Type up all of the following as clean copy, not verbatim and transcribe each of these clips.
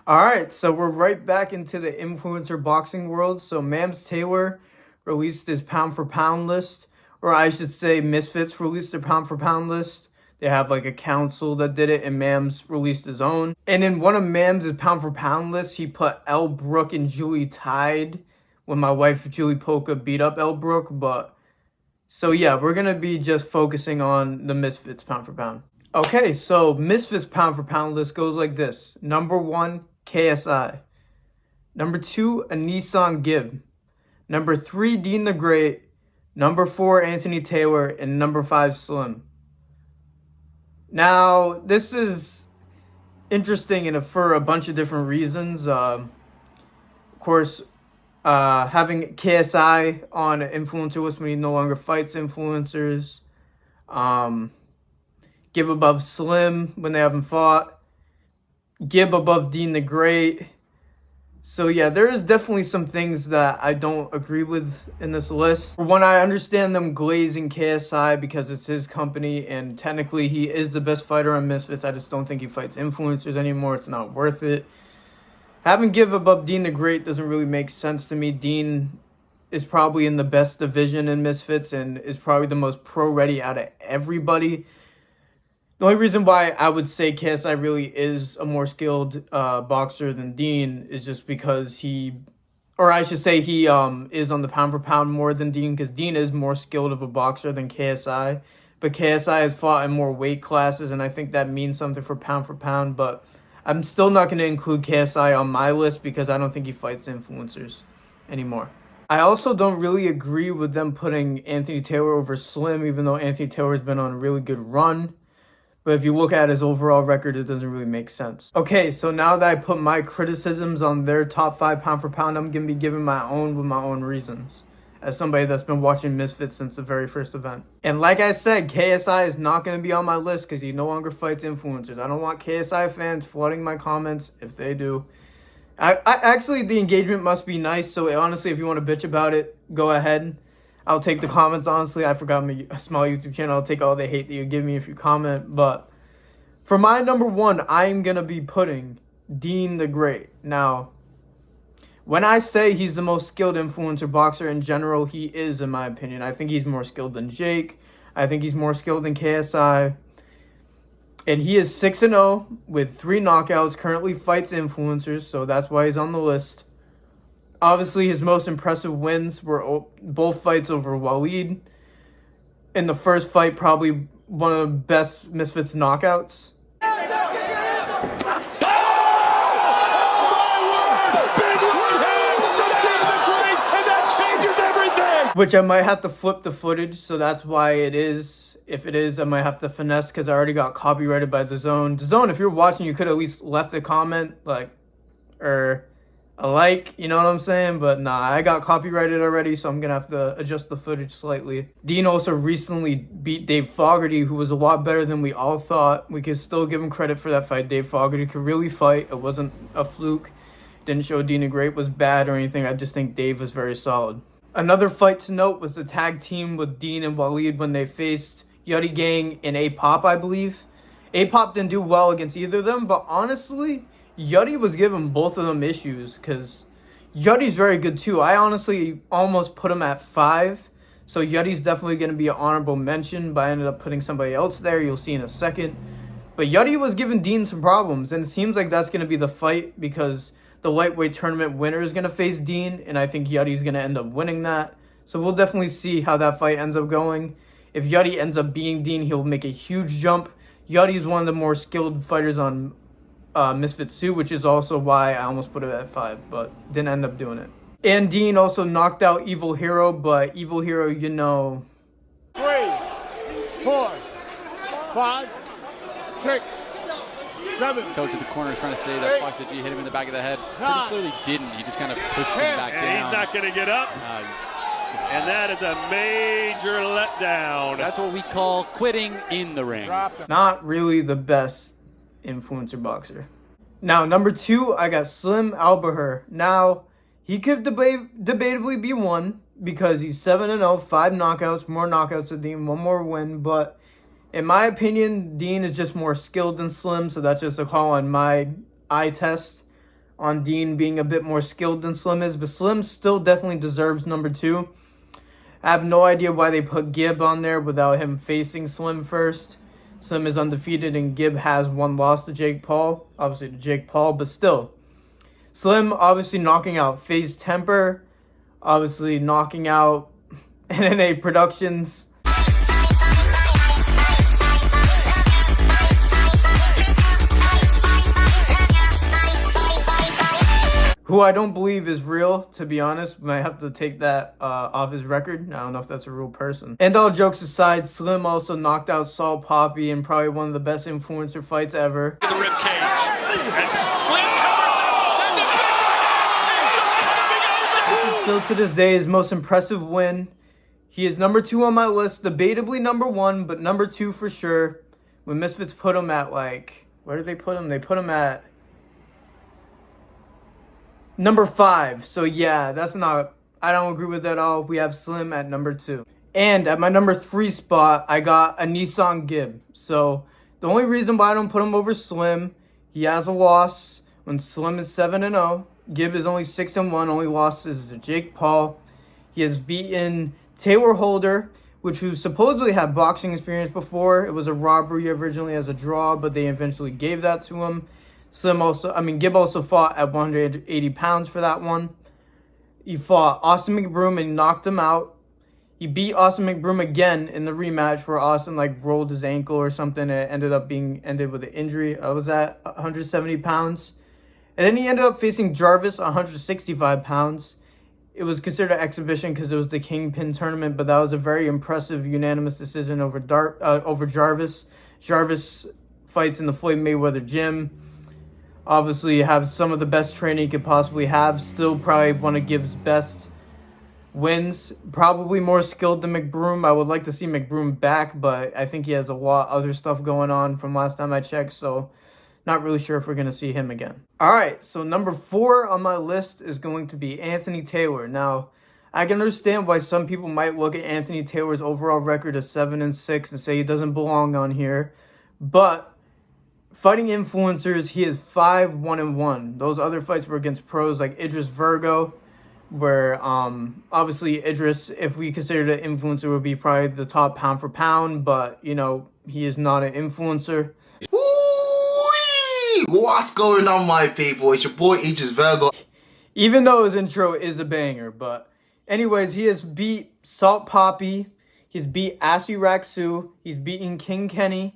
All right, so we're right back into the influencer boxing world. So Mams Taylor released his pound for pound list, or I should say Misfits released their pound for pound list. They have like a council that did it, and Mams released his own. And in one of Mams' pound for pound lists, he put Elle Brooke and Julie tied when my wife Julie Polka beat up Elle Brooke. But so yeah, we're gonna be just focusing on the Misfits pound for pound. Okay, so Misfits pound for pound list goes like this. Number 1, KSI. Number 2, a Nissan Gibb. Number 3, Dean the Great. Number 4, Anthony Taylor. And number 5, Slim. Now, this is interesting for a bunch of different reasons. Of course, having KSI on an influencer list when he no longer fights influencers. Gibb above Slim when they haven't fought. Gibb above Dean the Great. So yeah, there is definitely some things that I don't agree with in this list. For one, I understand them glazing KSI because it's his company and technically he is the best fighter on Misfits. I just don't think he fights influencers anymore. It's not worth it. Having Gibb above Dean the Great doesn't really make sense to me. Dean is probably in the best division in Misfits and is probably the most pro-ready out of everybody. The only reason why I would say KSI really is a more skilled boxer than Dean is just because he is on the pound for pound more than Dean, because Dean is more skilled of a boxer than KSI. But KSI has fought in more weight classes, and I think that means something for pound. But I'm still not going to include KSI on my list because I don't think he fights influencers anymore. I also don't really agree with them putting Anthony Taylor over Slim, even though Anthony Taylor's been on a really good run. But if you look at his overall record, it doesn't really make sense. Okay, so now that I put my criticisms on their top 5 pound for pound, I'm going to be giving my own with my own reasons, as somebody that's been watching Misfits since the very first event. And like I said, KSI is not going to be on my list because he no longer fights influencers. I don't want KSI fans flooding my comments if they do. I actually, the engagement must be nice, so honestly, if you want to bitch about it, go ahead. I'll take the comments, honestly. I forgot my small YouTube channel. I'll take all the hate that you give me if you comment. But for my number 1, I'm going to be putting Dean the Great. Now, when I say he's the most skilled influencer boxer in general, he is, in my opinion. I think he's more skilled than Jake. I think he's more skilled than KSI. And he is 6-0 with 3 knockouts. Currently fights influencers, so that's why he's on the list. Obviously, his most impressive wins were both fights over Waleed. In the first fight, probably one of the best Misfits knockouts. Which I might have to flip the footage, so that's why it is. If it is, I might have to finesse because I already got copyrighted by DAZN. DAZN, if you're watching, you could at least left a comment, or a like, you know what I'm saying? But nah, I got copyrighted already, so I'm gonna have to adjust the footage slightly. Dean also recently beat Dave Fogarty, who was a lot better than we all thought. We could still give him credit for that fight. Dave Fogarty could really fight. It wasn't a fluke. Didn't show Dean the Great was bad or anything. I just think Dave was very solid. Another fight to note was the tag team with Dean and Waleed when they faced Yuddy Gang and A-Pop, I believe. A-Pop didn't do well against either of them, but honestly, Yuddy was giving both of them issues because Yuddy's very good too. I honestly almost put him at 5. So Yuddy's definitely going to be an honorable mention, but I ended up putting somebody else there. You'll see in a second. But Yuddy was giving Dean some problems, and it seems like that's going to be the fight because the lightweight tournament winner is going to face Dean, and I think Yuddy's going to end up winning that. So we'll definitely see how that fight ends up going. If Yuddy ends up beating Dean, he'll make a huge jump. Yuddy's one of the more skilled fighters on Misfits too, which is also why I almost put it at 5, but didn't end up doing it. And Dean also knocked out Evil Hero, but Evil Hero, you know. 3, 4, 5, 6, 7. Coach at the corner is trying to say that Fox that you hit him in the back of the head. But he clearly didn't. He just kind of pushed him back down. He's not going to get up. And that is a major letdown. That's what we call quitting in the ring. Not really the best influencer boxer. Now, number 2, I got Slim Albaher. Now, he could debatably be 1 because he's 7-0, 5 knockouts, more knockouts than Dean, 1 more win. But in my opinion, Dean is just more skilled than Slim, so that's just a call on my eye test. on Dean being a bit more skilled than Slim is, but Slim still definitely deserves number 2. I have no idea why they put Gib on there without him facing Slim first. Slim is undefeated and Gib has 1 loss to Jake Paul. Obviously to Jake Paul, but still. Slim obviously knocking out FaZe Temper. Obviously knocking out NNA Productions. Who I don't believe is real, to be honest. Might have to take that off his record. I don't know if that's a real person. And all jokes aside, Slim also knocked out Salt Poppy in probably one of the best influencer fights ever. The rib cage. And Slim covers. Still to this day, his most impressive win. He is number 2 on my list. Debatably number 1, but number 2 for sure. When Misfits put him at like... Where did they put him? They put him at... number 5. So yeah, that's not... I don't agree with that at all. We have Slim at number 2. And at my number 3 spot, I got a Nissan Gib. So the only reason why I don't put him over Slim, he has a loss when Slim is 7-0. Gib is only 6-1. Only loss is to Jake Paul. He has beaten Taylor Holder, which who supposedly had boxing experience before. It was a robbery originally as a draw, but they eventually gave that to him. Gib also fought at 180 pounds for that one. He fought Austin McBroom and knocked him out. He beat Austin McBroom again in the rematch where Austin rolled his ankle or something. It ended up being ended with an injury. I was at 170 pounds. And then he ended up facing Jarvis 165 pounds. It was considered an exhibition because it was the Kingpin tournament, but that was a very impressive unanimous decision over Jarvis. Jarvis fights in the Floyd Mayweather gym. Obviously, have some of the best training he could possibly have. Still probably one of Gibbs' best wins. Probably more skilled than McBroom. I would like to see McBroom back, but I think he has a lot of other stuff going on from last time I checked, so not really sure if we're going to see him again. All right, so number 4 on my list is going to be Anthony Taylor. Now, I can understand why some people might look at Anthony Taylor's overall record of 7-6 and say he doesn't belong on here, but fighting influencers, he is 5-1-1. Those other fights were against pros like Idris Virgo, where obviously Idris, if we considered an influencer, would be probably the top pound for pound, but, you know, he is not an influencer. What's going on, my people? It's your boy Idris Virgo. Even though his intro is a banger, but anyways, he has beat Salt Poppy, he's beat Asu Raksu, he's beaten King Kenny,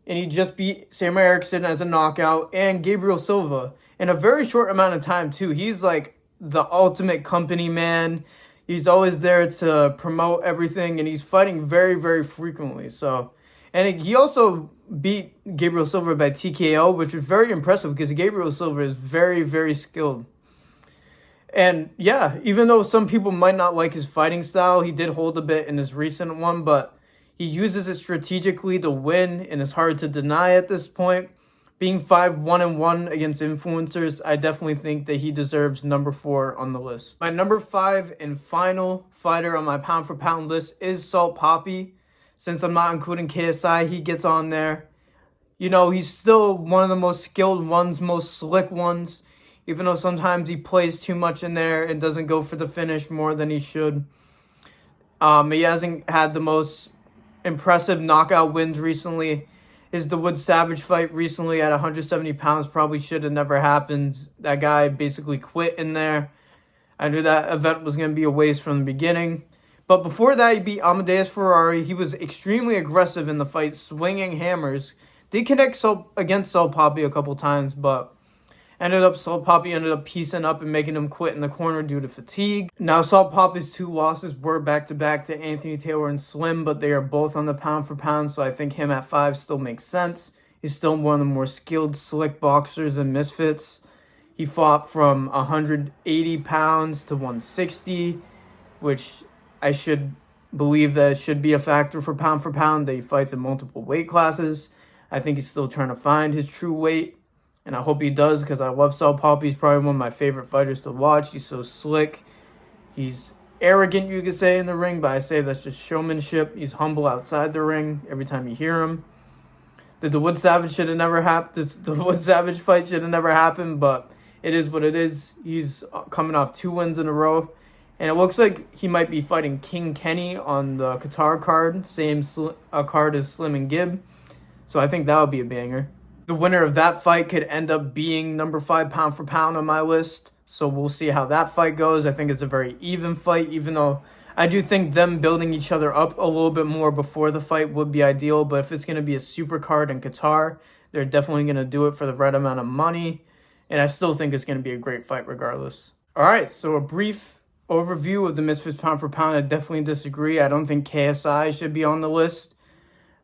and he just beat Sam Erickson as a knockout, and Gabriel Silva in a very short amount of time too. He's like the ultimate company man. He's always there to promote everything, and he's fighting very, very frequently. So, and he also beat Gabriel Silva by TKO, which was very impressive because Gabriel Silva is very, very skilled. And yeah, even though some people might not like his fighting style, he did hold a bit in his recent one, but he uses it strategically to win, and it's hard to deny at this point. Being 5-1-1 against influencers, I definitely think that he deserves number 4 on the list. My number 5 and final fighter on my pound for pound list is Salt Poppy. Since I'm not including KSI, he gets on there. You know, he's still one of the most skilled ones, most slick ones, even though sometimes he plays too much in there and doesn't go for the finish more than he should. He hasn't had the most impressive knockout wins recently. His Wood Savage fight recently at 170 pounds probably should have never happened. That guy basically quit in there. I knew that event was going to be a waste from the beginning. But before that, he beat Amadeus Ferrari. He was extremely aggressive in the fight, swinging hammers. Did connect against Salt Poppy a couple times, but Salt Poppy ended up piecing up and making him quit in the corner due to fatigue. Now, Salt Poppy's 2 losses were back-to-back to Anthony Taylor and Slim, but they are both on the pound for pound, so I think him at 5 still makes sense. He's still one of the more skilled, slick boxers in Misfits. He fought from 180 pounds to 160, which I should believe that it should be a factor for pound, that he fights in multiple weight classes. I think he's still trying to find his true weight, and I hope he does because I love Salt Poppy. He's probably one of my favorite fighters to watch. He's so slick. He's arrogant, you could say, in the ring, but I say that's just showmanship. He's humble outside the ring every time you hear him. The Wood Savage should have never happened. The Wood Savage fight should have never happened, but it is what it is. He's coming off 2 wins in a row. And it looks like he might be fighting King Kenny on the Qatar card, same card as Slim and Gibb. So I think that would be a banger. The winner of that fight could end up being number 5 pound for pound on my list. So we'll see how that fight goes. I think it's a very even fight, even though I do think them building each other up a little bit more before the fight would be ideal. But if it's going to be a super card in Qatar, they're definitely going to do it for the right amount of money. And I still think it's going to be a great fight regardless. All right, so a brief overview of the Misfits pound for pound. I definitely disagree. I don't think KSI should be on the list.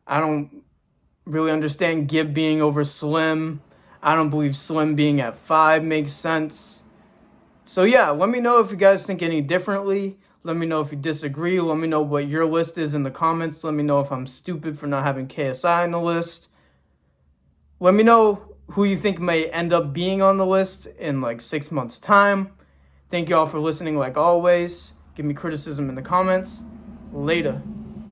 I don't really understand Gibb being over Slim. I don't believe Slim being at 5 makes sense. So yeah, let me know if you guys think any differently. Let me know if you disagree. Let me know what your list is in the comments. Let me know if I'm stupid for not having KSI on the list. Let me know who you think may end up being on the list in like 6 months' time. Thank you all for listening like always. Give me criticism in the comments. Later.